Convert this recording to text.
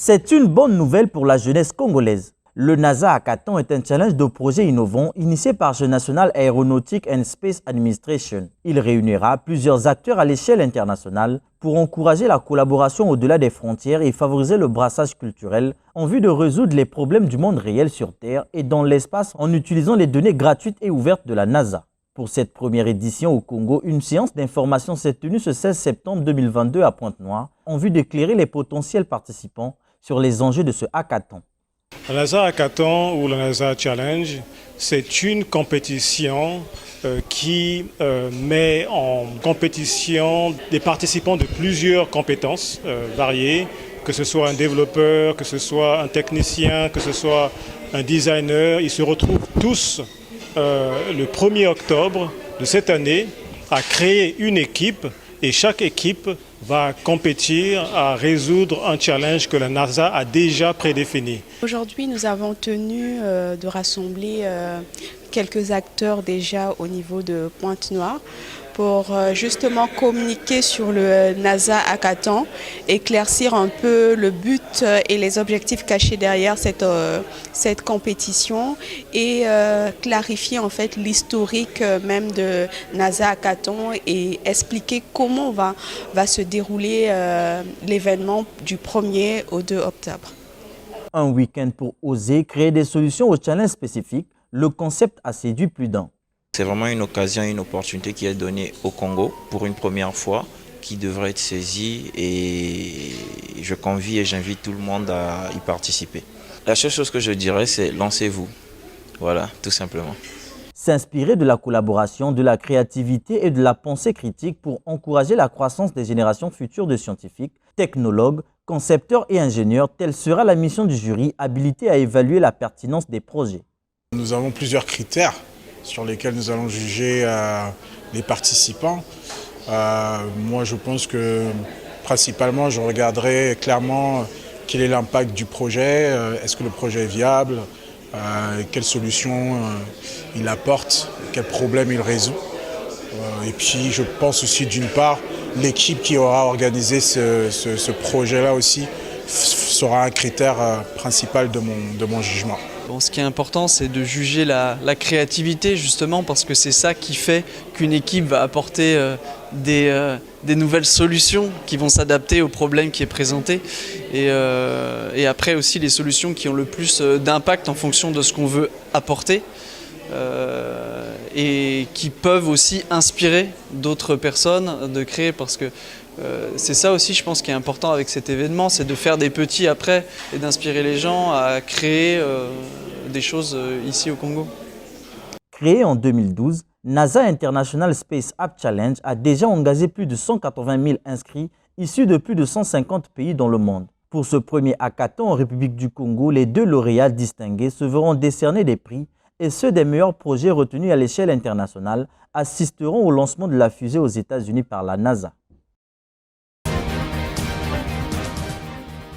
C'est une bonne nouvelle pour la jeunesse congolaise. Le NASA Hackathon est un challenge de projets innovants initié par le National Aeronautic and Space Administration. Il réunira plusieurs acteurs à l'échelle internationale pour encourager la collaboration au-delà des frontières et favoriser le brassage culturel en vue de résoudre les problèmes du monde réel sur Terre et dans l'espace en utilisant les données gratuites et ouvertes de la NASA. Pour cette première édition au Congo, une séance d'information s'est tenue ce 16 septembre 2022 à Pointe-Noire en vue d'éclairer les potentiels participants sur les enjeux de ce hackathon. Le NASA Hackathon ou le NASA Challenge, c'est une compétition qui met en compétition des participants de plusieurs compétences variées, que ce soit un développeur, que ce soit un technicien, que ce soit un designer. Ils se retrouvent tous le 1er octobre de cette année à créer une équipe et chaque équipe va compétir à résoudre un challenge que la NASA a déjà prédéfini. Aujourd'hui, nous avons tenu de rassembler quelques acteurs déjà au niveau de Pointe-Noire pour justement communiquer sur le NASA Hackathon, éclaircir un peu le but et les objectifs cachés derrière cette compétition et clarifier en fait l'historique même de NASA Hackathon et expliquer comment va se dérouler l'événement du 1er au 2 octobre. Un week-end pour oser créer des solutions aux challenges spécifiques, le concept a séduit plus d'un. C'est vraiment une occasion, une opportunité qui est donnée au Congo pour une première fois, qui devrait être saisie et je convie et j'invite tout le monde à y participer. La seule chose que je dirais, c'est lancez-vous. Voilà, tout simplement. S'inspirer de la collaboration, de la créativité et de la pensée critique pour encourager la croissance des générations futures de scientifiques, technologues, concepteurs et ingénieurs, telle sera la mission du jury habilité à évaluer la pertinence des projets. Nous avons plusieurs critères sur lesquels nous allons juger les participants. Moi, je pense que principalement, je regarderai clairement quel est l'impact du projet, est-ce que le projet est viable, quelles solutions il apporte, quels problèmes il résout. Et puis, je pense aussi d'une part, l'équipe qui aura organisé ce projet-là aussi sera un critère principal de mon jugement. Bon, ce qui est important, c'est de juger la créativité, justement, parce que c'est ça qui fait qu'une équipe va apporter des nouvelles solutions qui vont s'adapter au problème qui est présenté. Et après aussi les solutions qui ont le plus d'impact en fonction de ce qu'on veut apporter. Et qui peuvent aussi inspirer d'autres personnes de créer, parce que c'est ça aussi, je pense, qui est important avec cet événement, c'est de faire des petits après et d'inspirer les gens à créer des choses ici au Congo. Créé en 2012, NASA International Space App Challenge a déjà engagé plus de 180 000 inscrits issus de plus de 150 pays dans le monde. Pour ce premier hackathon en République du Congo, les 2 lauréats distingués se verront décerner des prix et ceux des meilleurs projets retenus à l'échelle internationale assisteront au lancement de la fusée aux États-Unis par la NASA.